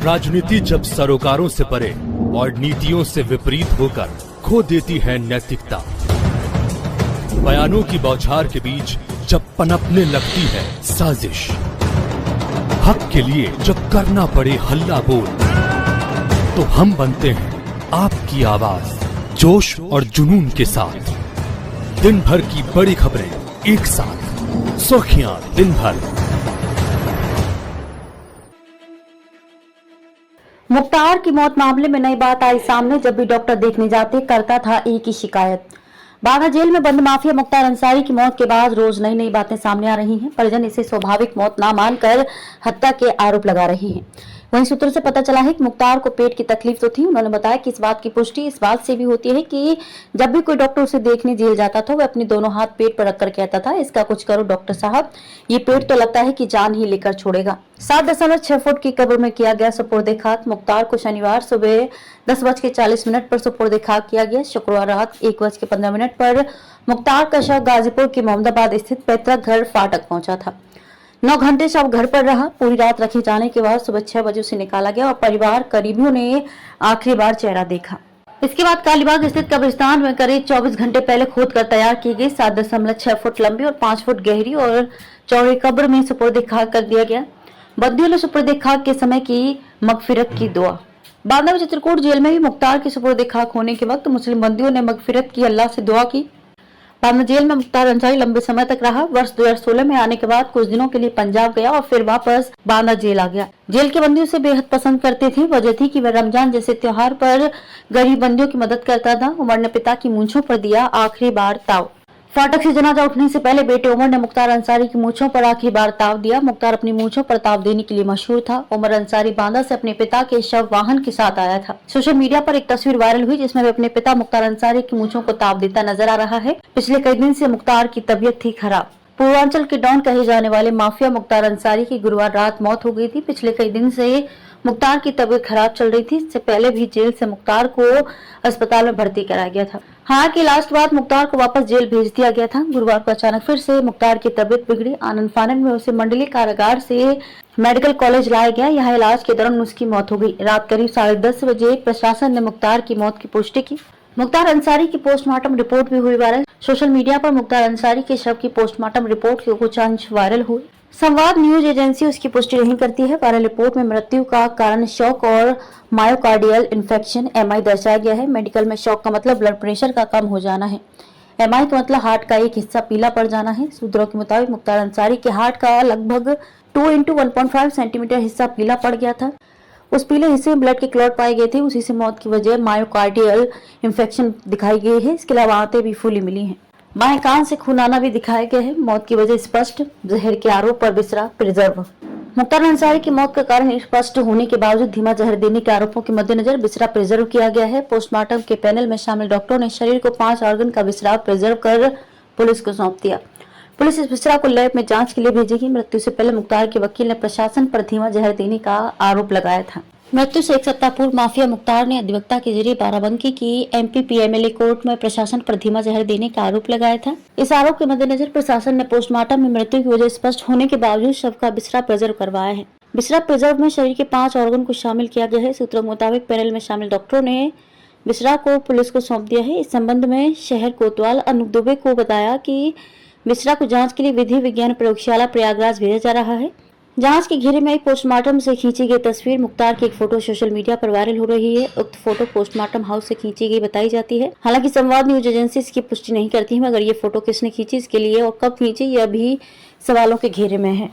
राजनीति जब सरोकारों से परे और नीतियों से विपरीत होकर खो देती है नैतिकता, बयानों की बौछार के बीच जब पनपने लगती है साजिश, हक के लिए जब करना पड़े हल्ला बोल, तो हम बनते हैं आपकी आवाज, जोश और जुनून के साथ। दिन भर की बड़ी खबरें एक साथ, सुर्खियां दिन भर। मुख्तार की मौत मामले में नई बात आई सामने। जब भी डॉक्टर देखने जाते करता था एक ही शिकायत। बांदा जेल में बंद माफिया मुख्तार अंसारी की मौत के बाद रोज नई नई बातें सामने आ रही हैं। परिजन इसे स्वाभाविक मौत ना मानकर हत्या के आरोप लगा रहे हैं। वहीं सूत्रों से पता चला है कि मुख्तार को पेट की तकलीफ तो थी। उन्होंने बताया कि इस बात की पुष्टि इस बात से भी होती है कि जब भी कोई डॉक्टर उसे देखने जेल जाता था, वह अपने दोनों हाथ पेट पर रखकर कहता था, इसका कुछ करो डॉक्टर साहब, ये पेट तो लगता है कि जान ही लेकर छोड़ेगा। 7.6 फुट की कब्र में किया गया सुपुर्दे खाक। मुख्तार को शनिवार सुबह 10:40 पर सुपुर्दे खाक किया गया। शुक्रवार रात 1:15 पर मुख्तार का शव गाजीपुर के मोहम्मदाबाद स्थित पैतृक घर फाटक पहुंचा था। 9 घंटे शव घर पर रहा। पूरी रात रखे जाने के बाद सुबह 6 बजे उसे निकाला गया और परिवार करीबियों ने आखिरी बार चेहरा देखा। इसके बाद कालीबाग स्थित कब्रिस्तान में करीब 24 घंटे पहले खोद कर तैयार की गई 7.6 फुट लंबी और 5 फुट गहरी और चौड़ी कब्र में सुपुर्दे खाक कर दिया गया। बंदियों ने सुपुर्दे खाक के समय की मगफिरत की दुआ। बांदा में चित्रकूट जेल में भी मुख्तार के सुपुर्दे खाक होने के वक्त मुस्लिम बंदियों ने मगफिरत की, अल्लाह से दुआ की। बांदा जेल में मुख्तार अंसारी लंबे समय तक रहा। वर्ष 2016 में आने के बाद कुछ दिनों के लिए पंजाब गया और फिर वापस बांदा जेल आ गया। जेल के बंदियों से बेहद पसंद करते थे। वजह थी कि वह रमजान जैसे त्योहार पर गरीब बंदियों की मदद करता था। उमर ने पिता की मूंछों पर दिया आखिरी बार ताव। फाटक से जनाजा उठने से पहले बेटे उमर ने मुख्तार अंसारी की मूंछों पर आखिरी बार ताव दिया। मुख्तार अपनी मूंछों पर ताव देने के लिए मशहूर था। उमर अंसारी बांदा से अपने पिता के शव वाहन के साथ आया था। सोशल मीडिया पर एक तस्वीर वायरल हुई जिसमें वह अपने पिता मुख्तार अंसारी की मूंछों को ताव देता नजर आ रहा है। पिछले कई दिन से मुख्तार की तबीयत थी खराब। पूर्वांचल के डॉन कहे जाने वाले माफिया मुख्तार अंसारी की गुरुवार रात मौत हो गई थी। पिछले कई दिन से मुख्तार की तबीयत खराब चल रही थी। इससे पहले भी जेल से मुख्तार को अस्पताल में भर्ती कराया गया था। हालांकि इलाज के बाद मुख्तार को वापस जेल भेज दिया गया था। गुरुवार को अचानक फिर से मुख्तार की तबीयत बिगड़ी। आनंद फानन में उसे मंडली कारागार से मेडिकल कॉलेज लाया गया। यहाँ इलाज के दौरान उसकी मौत हो गई। रात करीब 10:30 बजे प्रशासन ने मुख्तार की मौत की पुष्टि की। मुख्तार अंसारी की पोस्टमार्टम रिपोर्ट भी हुई वायरल। सोशल मीडिया पर मुख्तार अंसारी के शव की पोस्टमार्टम रिपोर्ट के कुछ अंश वायरल हुए। संवाद न्यूज एजेंसी उसकी पुष्टि नहीं करती है। वायरल रिपोर्ट में मृत्यु का कारण शॉक और मायोकार्डियल इन्फेक्शन MI दर्शाया गया है। मेडिकल में शॉक का मतलब ब्लड प्रेशर का कम हो जाना है। MI का मतलब हार्ट का एक हिस्सा पीला पड़ जाना है। सूत्रों के मुताबिक मुख्तार अंसारी के हार्ट का लगभग 2x1.5 सेंटीमीटर हिस्सा पीला पड़ गया था। उस पीले हिस्से में ब्लड के क्लॉट पाए गए थे। उसी से मौत की वजह मायोकार्डियल इन्फेक्शन दिखाई गई है। इसके अलावा आंतें भी फूली मिली हैं। बाएं कान से खून आना भी दिखाया गया है। मौत की वजह स्पष्ट, जहर के आरोप पर बिसरा प्रिजर्व। मुख्तार अंसारी की मौत का कारण स्पष्ट होने के बावजूद धीमा जहर देने के आरोपों के मद्देनजर बिसरा प्रिजर्व किया गया है। पोस्टमार्टम के पैनल में शामिल डॉक्टरों ने शरीर को 5 ऑर्गन का बिसरा प्रिजर्व कर पुलिस को सौंप दिया। पुलिस इस बिसरा को लैब में जांच के लिए भेजेगी। मृत्यु से पहले मुख्तार के वकील ने प्रशासन पर धीमा जहर देने का आरोप लगाया था। मृत्यु से 1 सप्ताह पूर्व माफिया मुख्तार ने अधिवक्ता के जरिए बाराबंकी की MPPMLA कोर्ट में प्रशासन पर धीमा जहर देने का आरोप लगाया था। इस आरोप के मद्देनजर प्रशासन ने पोस्टमार्टम में मृत्यु की वजह स्पष्ट होने के बावजूद शव का बिसरा प्रिजर्व करवाया है। बिसरा प्रिजर्व में शरीर के 5 ऑर्गन को शामिल किया गया है। सूत्रों के मुताबिक पैनल में शामिल डॉक्टरों ने बिसरा को पुलिस को सौंप दिया है। इस संबंध में शहर कोतवाल अनूप दुबे को बताया कि बिसरा को जाँच के लिए विधि विज्ञान प्रयोगशाला प्रयागराज भेजा जा रहा है। जांच के घेरे में पोस्टमार्टम से खींची गई तस्वीर मुख्तार की एक फोटो सोशल मीडिया पर वायरल हो रही है। उक्त फोटो पोस्टमार्टम हाउस से खींची गई बताई जाती है। हालांकि संवाद न्यूज एजेंसी इसकी पुष्टि नहीं करती है, मगर ये फोटो किसने खींची, इसके लिए और कब खींची, यह भी सवालों के घेरे में है।